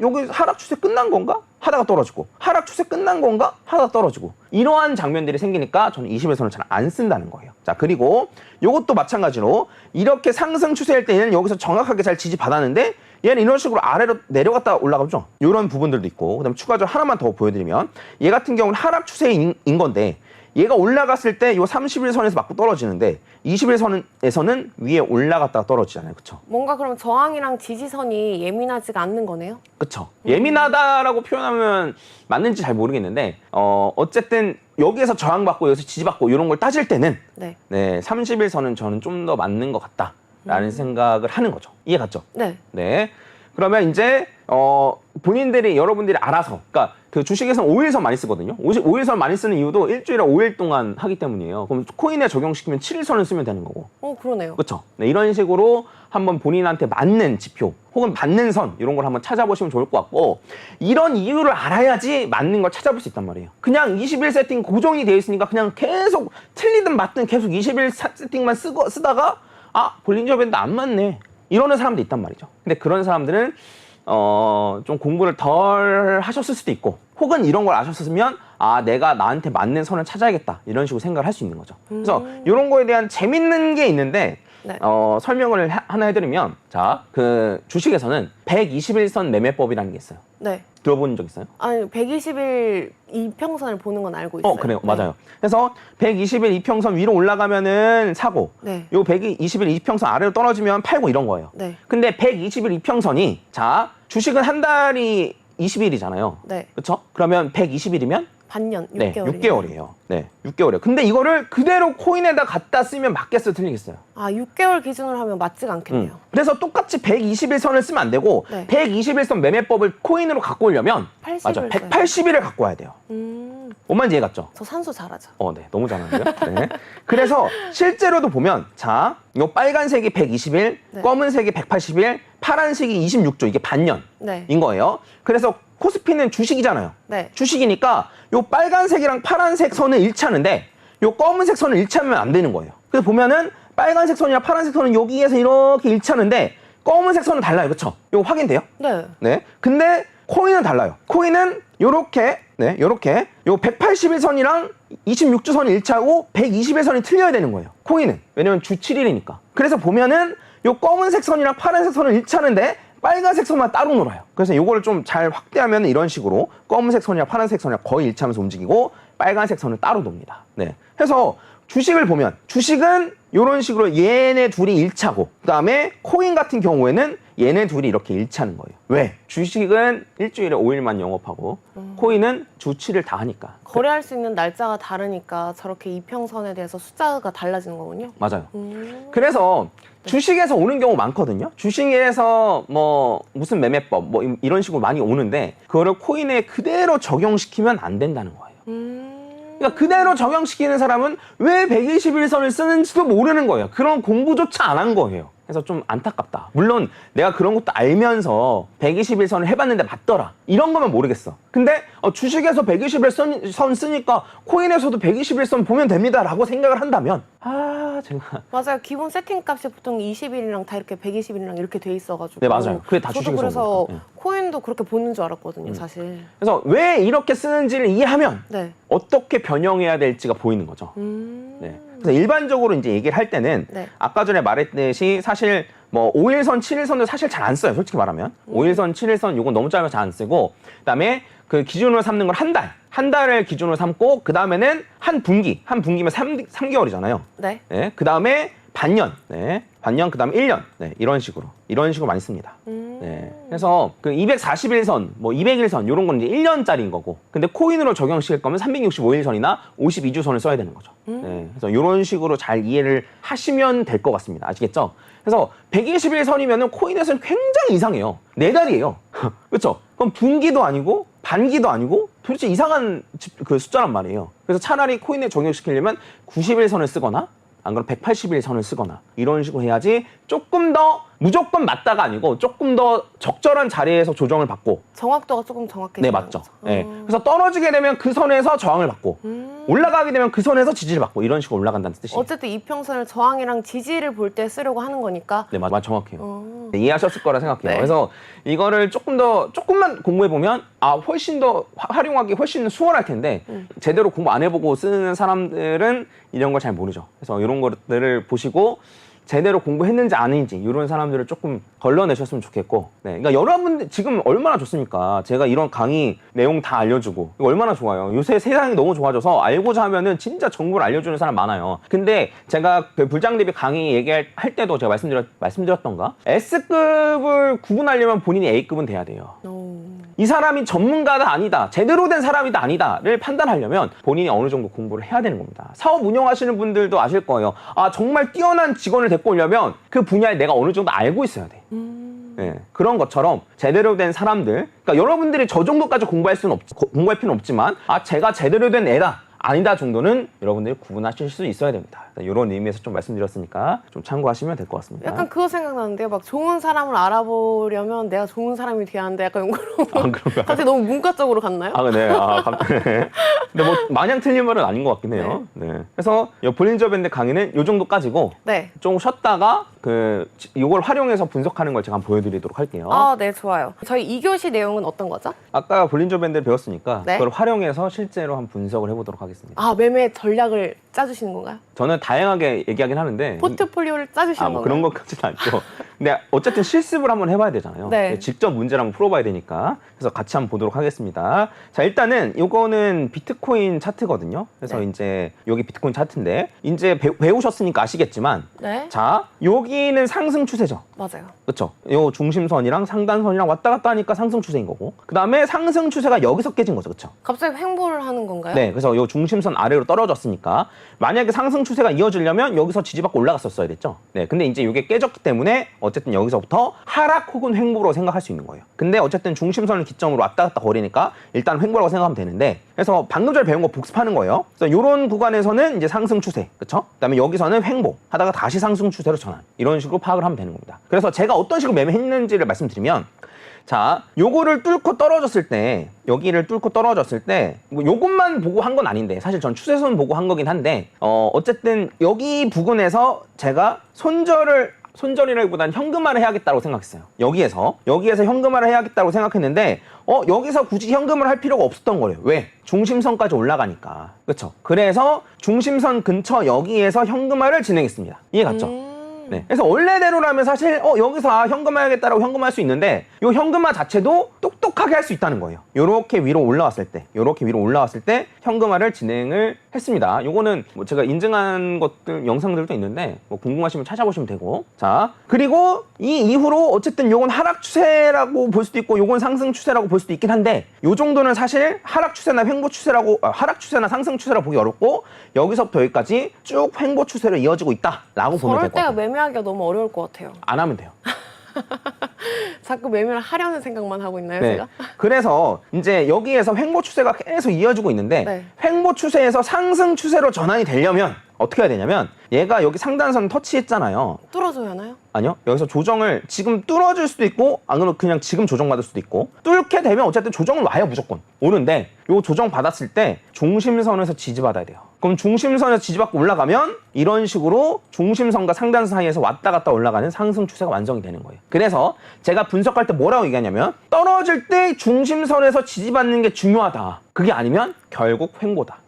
여기 하락 추세 끝난 건가? 하다가 떨어지고 하락 추세 끝난 건가? 하다가 떨어지고 이러한 장면들이 생기니까 저는 21선을 잘 안 쓴다는 거예요. 자, 그리고 요것도 마찬가지로 이렇게 상승 추세일 때 얘는 여기서 정확하게 잘 지지받았는데 얘는 이런 식으로 아래로 내려갔다 올라가죠. 이런 부분들도 있고 그다음에 추가적으로 하나만 더 보여드리면 얘 같은 경우는 하락 추세인 건데 얘가 올라갔을 때 요 31선에서 맞고 떨어지는데 21선에서는 위에 올라갔다가 떨어지잖아요. 그쵸? 뭔가 그럼 저항이랑 지지선이 예민하지가 않는 거네요? 그쵸. 예민하다라고 표현하면 맞는지 잘 모르겠는데 어쨌든 여기에서 저항받고 여기서 지지받고 이런 걸 따질 때는 네. 네, 31선은 저는 좀 더 맞는 것 같다라는 생각을 하는 거죠. 이해 갔죠? 네. 네. 그러면 이제 본인들이 여러분들이 알아서 그러니까 그 주식에서는 5일선 많이 쓰거든요. 5일선 많이 쓰는 이유도 일주일에 5일 동안 하기 때문이에요. 그럼 코인에 적용시키면 7일선을 쓰면 되는 거고. 그러네요. 그렇죠. 네, 이런 식으로 한번 본인한테 맞는 지표 혹은 맞는 선 이런 걸 한번 찾아보시면 좋을 것 같고 이런 이유를 알아야지 맞는 걸 찾아볼 수 있단 말이에요. 그냥 21 세팅 고정이 되어 있으니까 그냥 계속 틀리든 맞든 계속 21 세팅만 쓰다가 볼린저 밴드 안 맞네. 이러는 사람도 있단 말이죠. 근데 그런 사람들은 좀 공부를 덜 하셨을 수도 있고 혹은 이런 걸 아셨으면 내가 나한테 맞는 선을 찾아야겠다 이런 식으로 생각을 할 수 있는 거죠. 그래서 이런 거에 대한 재밌는 게 있는데 네. 설명을 하나 해드리면 자, 그 주식에서는 121선 매매법이라는 게 있어요. 네. 들어본 적 있어요? 아니, 120일 이평선을 보는 건 알고 있어요. 그래요. 네. 맞아요. 그래서 120일 이평선 위로 올라가면은 사고, 네. 요 120일 이평선 아래로 떨어지면 팔고 이런 거예요. 네. 근데 120일 이평선이 자, 주식은 한 달이 20일이잖아요. 네. 그렇죠? 그러면 120일이면 반년, 6개월. 네, 6개월이에요. 네, 6개월이에요. 근데 이거를 그대로 코인에다 갖다 쓰면 맞겠어요, 틀리겠어요? 6개월 기준으로 하면 맞지가 않겠네요. 그래서 똑같이 121선을 쓰면 안 되고 네. 121선 매매법을 코인으로 갖고 오려면 80일 맞아, 써요. 180일을 갖고 와야 돼요. 뭔 말인지 이해 갔죠? 저 산수 잘하죠. 네, 너무 잘하는데요. 네. 그래서 실제로도 보면 자, 이 빨간색이 120일, 네. 검은색이 180일, 파란색이 26조 이게 반년인 네. 거예요. 그래서 코스피는 주식이잖아요. 네. 주식이니까 요 빨간색이랑 파란색 선은 일치하는데 요 검은색 선은 일치하면 안 되는 거예요. 그래서 보면은 빨간색 선이랑 파란색 선은 여기에서 이렇게 일치하는데 검은색 선은 달라요. 그렇죠? 이거 확인돼요? 네. 네. 근데 코인은 달라요. 코인은 요렇게 요렇게 요 181선이랑 26주 선이 일치하고 121선이 틀려야 되는 거예요. 코인은. 왜냐면 주 7일이니까. 그래서 보면은 요 검은색 선이랑 파란색 선은 일치하는데 빨간색 선만 따로 놀아요. 그래서 요거를 좀 잘 확대하면 이런 식으로 검은색 선이랑 파란색 선이랑 거의 일치하면서 움직이고 빨간색 선을 따로 돕니다. 네. 그래서 주식을 보면 주식은 이런 식으로 얘네 둘이 일치하고 그다음에 코인 같은 경우에는 얘네 둘이 이렇게 일치하는 거예요. 왜? 주식은 일주일에 5일만 영업하고 코인은 주 7일 다 하니까. 거래할 수 있는 날짜가 다르니까 저렇게 이평선에 대해서 숫자가 달라지는 거군요. 맞아요. 그래서 주식에서 오는 경우 많거든요. 주식에서 뭐 무슨 매매법 뭐 이런 식으로 많이 오는데 그거를 코인에 그대로 적용시키면 안 된다는 거예요. 그러니까 그대로 적용시키는 사람은 왜 121선을 쓰는지도 모르는 거예요. 그런 공부조차 안 한 거예요. 그래서 좀 안타깝다. 물론 내가 그런 것도 알면서 121선을 해봤는데 맞더라. 이런 거면 모르겠어. 근데 주식에서 121선 쓰니까 코인에서도 121선 보면 됩니다라고 생각을 한다면 제가 맞아요. 기본 세팅값이 보통 20일이랑 다 이렇게 120일이랑 이렇게 돼 있어가지고. 네, 맞아요. 그게 다 저도 주식에서 그래서 온 거니까. 코인도 그렇게 보는 줄 알았거든요, 사실. 그래서 왜 이렇게 쓰는지를 이해하면 네. 어떻게 변형해야 될지가 보이는 거죠. 네. 그래서 일반적으로 이제 얘기를 할 때는 네. 아까 전에 말했듯이 사실 뭐 5일선, 7일선도 사실 잘 안 써요. 솔직히 말하면. 5일선, 7일선 요건 너무 짧아서 잘 안 쓰고 그다음에 그 기준으로 삼는 걸 한 달. 한 달을 기준으로 삼고 그다음에는 한 분기. 한 분기면 3개월이잖아요. 네. 네. 그다음에 반년. 네. 반년 그다음에 1년. 네. 이런 식으로 많이 씁니다. 네. 그래서 그 241선, 뭐 200일선 요런 건 이제 1년짜리인 거고. 근데 코인으로 적용시킬 거면 365일선이나 52주선을 써야 되는 거죠. 네. 그래서 요런 식으로 잘 이해를 하시면 될 것 같습니다. 아시겠죠? 그래서 121선이면은 코인에서는 굉장히 이상해요. 4달이에요. 그렇죠? 그럼 분기도 아니고 반기도 아니고 도대체 이상한 그 숫자란 말이에요. 그래서 차라리 코인에 적용시키려면 90일선을 쓰거나 안 그럼 180일선을 쓰거나 이런 식으로 해야지 조금 더 무조건 맞다가 아니고 조금 더 적절한 자리에서 조정을 받고 정확도가 조금 정확해져요. 네, 맞죠. 네. 그래서 떨어지게 되면 그 선에서 저항을 받고 올라가게 되면 그 선에서 지지를 받고 이런 식으로 올라간다는 뜻이에요. 어쨌든 이평선을 저항이랑 지지를 볼 때 쓰려고 하는 거니까. 네, 맞 정확해요. 네, 이해하셨을 거라 생각해요. 네. 그래서 이거를 조금만 공부해 보면 훨씬 더 활용하기 훨씬 수월할 텐데 제대로 공부 안 해보고 쓰는 사람들은 이런 걸 잘 모르죠. 그래서 이런 것들을 보시고 제대로 공부했는지 아닌지 이런 사람들을 조금 걸러내셨으면 좋겠고 네, 그러니까 여러분들 지금 얼마나 좋습니까? 제가 이런 강의 내용 다 알려주고 이거 얼마나 좋아요. 요새 세상이 너무 좋아져서 알고자 하면은 진짜 정보를 알려주는 사람 많아요. 근데 제가 그 불장 대비 강의 얘기할 때도 제가 말씀드렸던가 S급을 구분하려면 본인이 A급은 돼야 돼요. 이 사람이 전문가다 아니다, 제대로 된 사람이다 아니다를 판단하려면 본인이 어느 정도 공부를 해야 되는 겁니다. 사업 운영하시는 분들도 아실 거예요. 정말 뛰어난 직원을 데리고 오려면 그 분야에 내가 어느 정도 알고 있어야 돼. 네, 그런 것처럼 제대로 된 사람들, 그러니까 여러분들이 저 정도까지 공부할 필요는 없지만 제가 제대로 된 애다 아니다 정도는 여러분들이 구분하실 수 있어야 됩니다. 이런 의미에서 좀 말씀드렸으니까 좀 참고하시면 될 것 같습니다. 약간 그거 생각나는데요. 막 좋은 사람을 알아보려면 내가 좋은 사람이 돼야 하는데 약간 이런 그런가요? 갑자기 너무 문과적으로 갔나요? 네. 근데 뭐 마냥 틀린 말은 아닌 것 같긴 해요. 네. 그래서 볼린저 밴드 강의는 요 정도까지고 네. 좀 쉬었다가 요걸 활용해서 분석하는 걸 제가 한번 보여드리도록 할게요. 네, 좋아요. 저희 2교시 내용은 어떤 거죠? 아까 볼린저 밴드를 배웠으니까 네. 그걸 활용해서 실제로 한번 분석을 해보도록 하겠습니다. 매매 전략을 짜주시는 건가요? 저는 다양하게 얘기하긴 하는데 포트폴리오를 짜주시는 뭐 건가요? 그런 것까지는 아니고 근데 어쨌든 실습을 한번 해봐야 되잖아요. 네. 직접 문제를 한번 풀어봐야 되니까 그래서 같이 한번 보도록 하겠습니다. 자, 일단은 이거는 비트코인 차트거든요. 그래서 네. 이제 여기 비트코인 차트인데 이제 배우셨으니까 아시겠지만 네. 자, 여기는 상승 추세죠. 맞아요. 그렇죠. 요 중심선이랑 상단선이랑 왔다 갔다 하니까 상승 추세인 거고 그 다음에 상승 추세가 여기서 깨진 거죠. 그렇죠. 갑자기 횡보를 하는 건가요? 네, 그래서 요 중심선 아래로 떨어졌으니까 만약에 상승 추세가 이어지려면 여기서 지지받고 올라갔었어야 됐죠. 네, 근데 이제 이게 깨졌기 때문에 어쨌든 여기서부터 하락 혹은 횡보로 생각할 수 있는 거예요. 근데 어쨌든 중심선을 기점으로 왔다 갔다 거리니까 일단 횡보라고 생각하면 되는데 그래서 방금 전에 배운 거 복습하는 거예요. 그래서 이런 구간에서는 이제 상승 추세, 그렇죠? 그다음에 여기서는 횡보 하다가 다시 상승 추세로 전환 이런 식으로 파악을 하면 되는 겁니다. 그래서 제가 어떤 식으로 매매했는지를 말씀드리면 자, 요거를 뚫고 떨어졌을 때 여기를 뚫고 떨어졌을 때 뭐 요것만 보고 한 건 아닌데 사실 전 추세선 보고 한 거긴 한데 어쨌든 여기 부근에서 제가 손절이라기보다는 현금화를 해야겠다고 생각했어요. 여기에서 현금화를 해야겠다고 생각했는데 여기서 굳이 현금을 할 필요가 없었던 거예요. 왜? 중심선까지 올라가니까. 그렇죠? 그래서 중심선 근처 여기에서 현금화를 진행했습니다. 이해 갔죠? 네. 그래서 원래대로라면 사실 여기서 현금화하겠다라고 현금화할 수 있는데 이 현금화 자체도 똑똑하게 할 수 있다는 거예요. 요렇게 위로 올라왔을 때 현금화를 진행을 했습니다. 요거는 뭐 제가 인증한 것들 영상들도 있는데 뭐 궁금하시면 찾아보시면 되고 자 그리고 이 이후로 어쨌든 요건 하락 추세라고 볼 수도 있고 요건 상승 추세라고 볼 수도 있긴 한데 요 정도는 사실 하락 추세나 하락 추세나 상승 추세라고 보기 어렵고 여기서부터 여기까지 쭉 횡보 추세로 이어지고 있다라고 보면 될 것 같아요. 매매하기가 너무 어려울 것 같아요. 안 하면 돼요. 자꾸 매매를 하려는 생각만 하고 있나요, 네. 제가? 그래서 이제 여기에서 횡보 추세가 계속 이어지고 있는데 네. 횡보 추세에서 상승 추세로 전환이 되려면 어떻게 해야 되냐면 얘가 여기 상단선 터치했잖아요. 뚫어줘야 하나요? 아니요. 여기서 조정을 지금 뚫어줄 수도 있고 아니면 그냥 지금 조정받을 수도 있고 뚫게 되면 어쨌든 조정을 와요. 무조건 오는데 요 조정 받았을 때 중심선에서 지지받아야 돼요. 그럼 중심선에서 지지받고 올라가면 이런 식으로 중심선과 상단선 사이에서 왔다 갔다 올라가는 상승 추세가 완성이 되는 거예요. 그래서 제가 분석할 때 뭐라고 얘기하냐면 떨어질 때 중심선에서 지지받는 게 중요하다. 그게 아니면 결국 횡보다.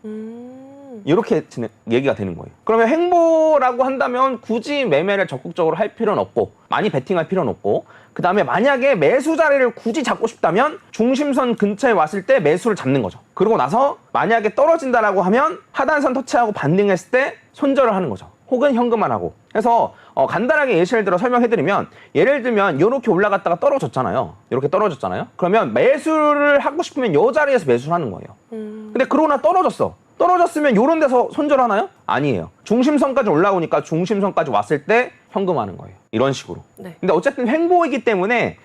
이렇게 얘기가 되는 거예요. 그러면 횡보라고 한다면 굳이 매매를 적극적으로 할 필요는 없고 많이 베팅할 필요는 없고 그 다음에 만약에 매수 자리를 굳이 잡고 싶다면 중심선 근처에 왔을 때 매수를 잡는 거죠. 그러고 나서 만약에 떨어진다라고 하면 하단선 터치하고 반등했을 때 손절을 하는 거죠. 혹은 현금화하고. 그래서 간단하게 예시를 들어 설명해드리면 예를 들면 이렇게 올라갔다가 떨어졌잖아요. 이렇게 떨어졌잖아요. 그러면 매수를 하고 싶으면 이 자리에서 매수를 하는 거예요. 근데 그러나 떨어졌어. 떨어졌으면 이런 데서 손절하나요? 아니에요. 중심선까지 올라오니까 중심선까지 왔을 때 현금하는 거예요. 이런 식으로. 네. 근데 어쨌든 횡보이기 때문에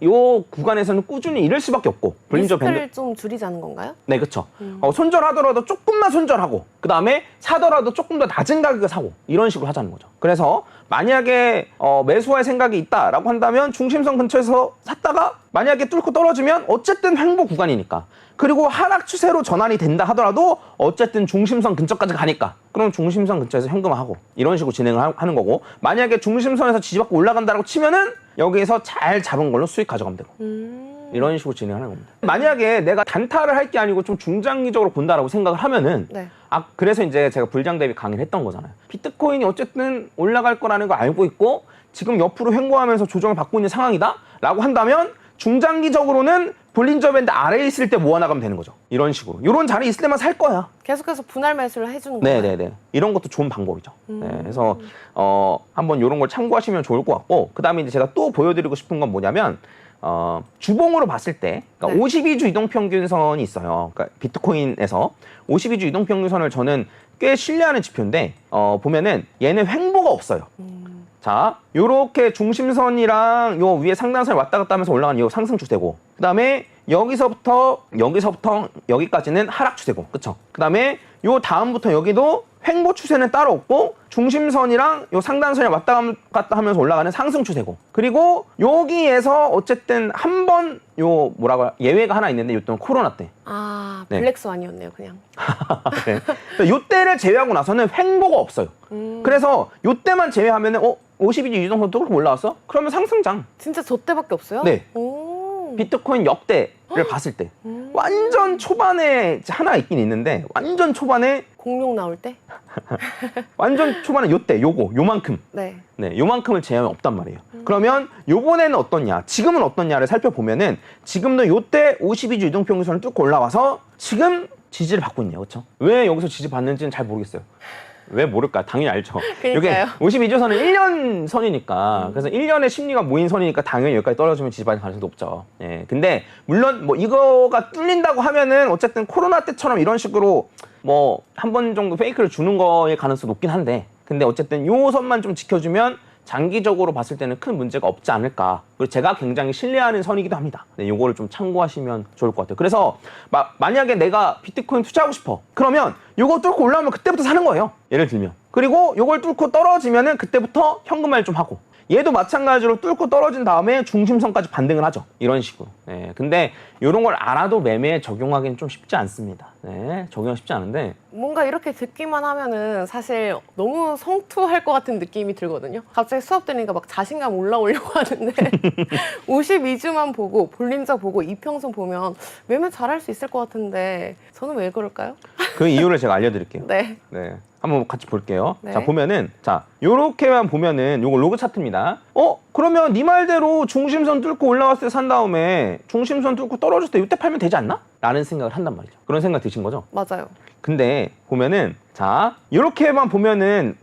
요 구간에서는 꾸준히 이럴 수밖에 없고 볼린저 밴드 리스크를 좀 줄이자는 건가요? 네, 그렇죠. 손절하더라도 조금만 손절하고 그 다음에 사더라도 조금 더 낮은 가격에 사고 이런 식으로 하자는 거죠. 그래서 만약에 매수할 생각이 있다라고 한다면 중심선 근처에서 샀다가 만약에 뚫고 떨어지면 어쨌든 횡보 구간이니까 그리고 하락 추세로 전환이 된다 하더라도 어쨌든 중심선 근처까지 가니까 그럼 중심선 근처에서 현금화하고 이런 식으로 진행을 하는 거고 만약에 중심선에서 지지받고 올라간다고 치면은 여기에서 잘 잡은 걸로 수익 가져가면 되고 이런 식으로 진행하는 겁니다. 만약에 내가 단타를 할 게 아니고 좀 중장기적으로 본다라고 생각을 하면은 네. 그래서 이제 제가 불장 대비 강의를 했던 거잖아요. 비트코인이 어쨌든 올라갈 거라는 걸 알고 있고 지금 옆으로 횡보하면서 조정을 받고 있는 상황이다 라고 한다면 중장기적으로는 볼린저 밴드 아래에 있을 때 모아나가면 되는 거죠. 이런 식으로. 이런 자리 있을 때만 살 거야. 계속해서 분할 매수를 해주는 거예요. 네네네. 이런 것도 좋은 방법이죠. 네, 그래서 한번 이런 걸 참고하시면 좋을 것 같고 그 다음에 이제 제가 또 보여드리고 싶은 건 뭐냐면 주봉으로 봤을 때 그러니까 네. 52주 이동평균선이 있어요. 그러니까 비트코인에서 52주 이동평균선을 저는 꽤 신뢰하는 지표인데 보면은 얘는 횡보가 없어요. 자, 요렇게 중심선이랑 요 위에 상단선이 왔다 갔다 하면서 올라가는 요 상승 추세고 그 다음에 여기서부터 여기까지는 하락 추세고 그쵸? 그 다음에 요 다음부터 여기도 횡보 추세는 따로 없고 중심선이랑 요 상단선이 왔다 갔다 하면서 올라가는 상승 추세고 그리고 여기에서 어쨌든 한 번 요 예외가 하나 있는데 요때는 코로나 때 아, 네. 블랙스완이었네요, 그냥. 네. 요때를 제외하고 나서는 횡보가 없어요. 그래서 요때만 제외하면은 52주 이동선 또 그렇게 올라왔어? 그러면 상승장. 진짜 저 때밖에 없어요? 네. 오. 비트코인 역대를 봤을 때 완전 초반에 하나 있긴 있는데 완전 초반에 공룡 나올 때? 완전 초반에 요만큼 네. 네, 요만큼을 제외하면 없단 말이에요. 그러면 요번에는 어떻냐 지금은 어떻냐를 살펴보면은 지금도 요때 52주 이동평균선을 뚫고 올라와서 지금 지지를 받고 있네요. 그렇죠? 왜 여기서 지지 받는지는 잘 모르겠어요. 왜 모를까? 당연히 알죠. 이게 그러니까요. 52주선은 1년 선이니까 그래서 1년의 심리가 모인 선이니까 당연히 여기까지 떨어지면 지지받을 가능성이 높죠. 예. 근데 물론 뭐 이거가 뚫린다고 하면은 어쨌든 코로나 때처럼 이런 식으로 뭐 한 번 정도 페이크를 주는 거의 가능성이 높긴 한데 근데 어쨌든 요 선만 좀 지켜주면 장기적으로 봤을 때는 큰 문제가 없지 않을까. 그리고 제가 굉장히 신뢰하는 선이기도 합니다. 네, 요거를 좀 참고하시면 좋을 것 같아요. 그래서 만약에 내가 비트코인 투자하고 싶어. 그러면 요거 뚫고 올라오면 그때부터 사는 거예요. 예를 들면. 그리고 요걸 뚫고 떨어지면은 그때부터 현금화를 좀 하고. 얘도 마찬가지로 뚫고 떨어진 다음에 중심선까지 반등을 하죠. 이런 식으로. 네, 근데 이런 걸 알아도 매매에 적용하기는 좀 쉽지 않습니다. 네, 적용하기 쉽지 않은데 뭔가 이렇게 듣기만 하면은 사실 너무 성투할 것 같은 느낌이 들거든요. 갑자기 수업 들으니까 막 자신감 올라오려고 하는데 52주만 보고 볼린저 보고 이평선 보면 매매 잘할 수 있을 것 같은데 저는 왜 그럴까요? 그 이유를 제가 알려드릴게요. 네. 네. 한번 같이 볼게요. 네. 자, 보면은, 요렇게만 보면은, 요거 로그 차트입니다. 그러면 네 말대로 중심선 뚫고 올라왔을 때 산 다음에 중심선 뚫고 떨어졌을 때 이때 팔면 되지 않나? 라는 생각을 한단 말이죠. 그런 생각 드신 거죠? 맞아요. 근데 보면은, 자, 요렇게만 보면은,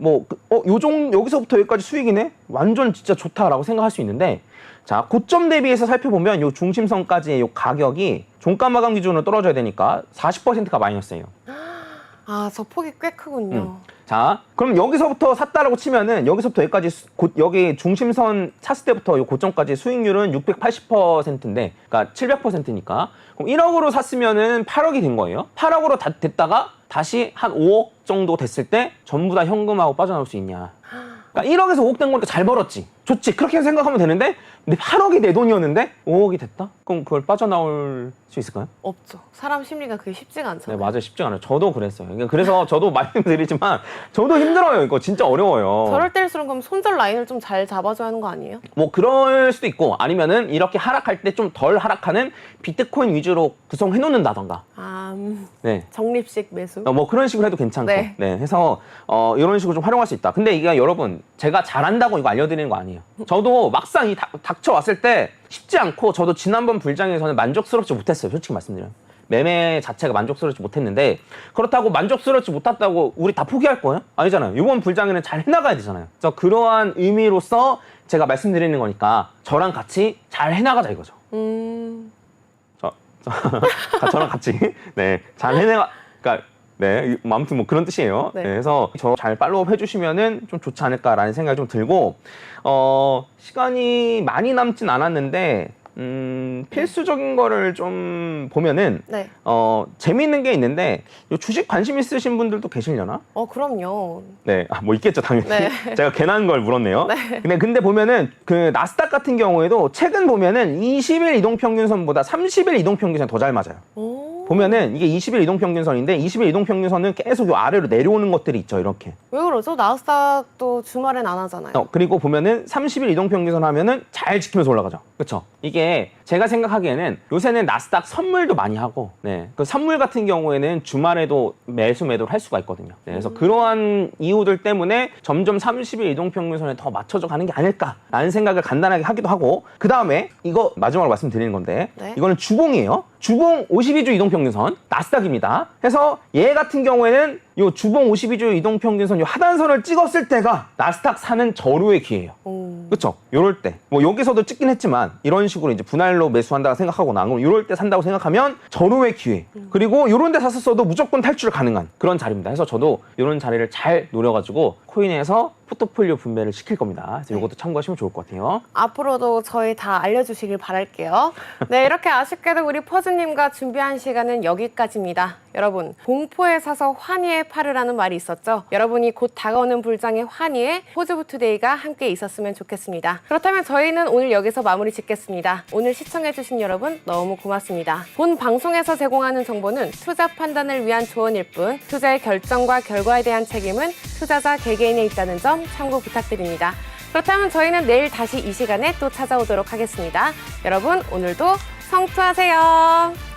여기서부터 여기까지 수익이네? 완전 진짜 좋다라고 생각할 수 있는데, 자, 고점 대비해서 살펴보면 요 중심선까지의 요 가격이 종가 마감 기준으로 떨어져야 되니까 40%가 마이너스예요. 아, 저 폭이 꽤 크군요. 자, 그럼 여기서부터 샀다라고 치면은 여기서부터 여기까지 여기 중심선 찼을 때부터 이 고점까지 수익률은 680%인데, 그러니까 700%니까 그럼 1억으로 샀으면은 8억이 된 거예요. 8억으로 다 됐다가 다시 한 5억 정도 됐을 때 전부 다 현금하고 빠져나올 수 있냐. 그러니까 1억에서 5억 된 거니까 잘 벌었지. 좋지. 그렇게 생각하면 되는데 근데 8억이 내 돈이었는데 5억이 됐다? 그럼 그걸 빠져나올 수 있을까요? 없죠. 사람 심리가 그게 쉽지가 네, 않잖아요. 맞아요. 쉽지 않아요. 저도 그랬어요. 그러니까 그래서 저도 말씀드리지만 저도 힘들어요. 이거 진짜 어려워요. 저럴 때일수록 그럼 손절 라인을 좀 잘 잡아줘야 하는 거 아니에요? 뭐 그럴 수도 있고 아니면은 이렇게 하락할 때 좀 덜 하락하는 비트코인 위주로 구성해 놓는다던가. 아, 네. 적립식 매수. 뭐 그런 식으로 해도 괜찮고. 네. 네. 해서 이런 식으로 좀 활용할 수 있다. 근데 이게 여러분 제가 잘한다고 이거 알려드리는 거 아니에요. 저도 막상 이 닥쳐왔을 때 쉽지 않고 저도 지난번 불장에서는 만족스럽지 못했어요. 솔직히 말씀드려요. 매매 자체가 만족스럽지 못했는데 그렇다고 만족스럽지 못했다고 우리 다 포기할 거예요? 아니잖아요. 이번 불장에는 잘 해나가야 되잖아요. 그래서 그러한 의미로서 제가 말씀드리는 거니까 저랑 같이 잘 해나가자 이거죠. 저랑 같이 네, 잘 해나가. 그러니까 네, 아무튼 뭐 그런 뜻이에요. 네. 네, 그래서 저 잘 팔로우 해주시면은 좀 좋지 않을까라는 생각이 좀 들고 시간이 많이 남진 않았는데 필수적인 거를 좀 보면은 네. 재미있는 게 있는데 요 주식 관심 있으신 분들도 계시려나? 그럼요. 네, 뭐 있겠죠 당연히. 네. 제가 괜한 걸 물었네요. 네. 근데 보면은 그 나스닥 같은 경우에도 최근 보면은 20일 이동평균선보다 30일 이동평균선이 더 잘 맞아요. 오. 보면은 이게 20일 이동평균선인데 20일 이동평균선은 계속 요 아래로 내려오는 것들이 있죠 이렇게. 왜 그러죠? 나스닥도 주말엔 안 하잖아요. 그리고 보면은 30일 이동평균선 하면은 잘 지키면서 올라가죠. 그렇죠? 이게 제가 생각하기에는 요새는 나스닥 선물도 많이 하고, 네, 그 선물 같은 경우에는 주말에도 매수 매도를 할 수가 있거든요. 네, 그래서 그러한 이유들 때문에 점점 30일 이동평균선에 더 맞춰져 가는 게 아닐까라는 생각을 간단하게 하기도 하고, 그 다음에 이거 마지막으로 말씀드리는 건데, 네. 이거는 주봉이에요. 주봉 52주 이동평균선 나스닥입니다. 해서 얘 같은 경우에는 요 주봉 52주 이동평균선 요 하단선을 찍었을 때가 나스닥 사는 절호의 기회예요. 그렇죠? 요럴 때 뭐 여기서도 찍긴 했지만 이런 식으로 이제 분할로 매수한다고 생각하거나 그럼 요럴 때 산다고 생각하면 절호의 기회. 그리고 요런 데 샀었어도 무조건 탈출 가능한 그런 자리입니다. 그래서 저도 요런 자리를 잘 노려가지고 코인에서 포트폴리오 분배를 시킬 겁니다. 그래서 요것도 참고하시면 좋을 것 같아요. 앞으로도 저희 다 알려주시길 바랄게요. 네, 이렇게 아쉽게도 우리 퍼즈님과 준비한 시간은 여기까지입니다. 여러분, 공포에 사서 환희에 팔으라는 말이 있었죠. 여러분이 곧 다가오는 불장의 환희에 포즈부투데이가 함께 있었으면 좋겠습니다. 그렇다면 저희는 오늘 여기서 마무리 짓겠습니다. 오늘 시청해주신 여러분 너무 고맙습니다. 본 방송에서 제공하는 정보는 투자 판단을 위한 조언일 뿐 투자의 결정과 결과에 대한 책임은 투자자 개개인에 있다는 점 참고 부탁드립니다. 그렇다면 저희는 내일 다시 이 시간에 또 찾아오도록 하겠습니다. 여러분 오늘도 성투하세요.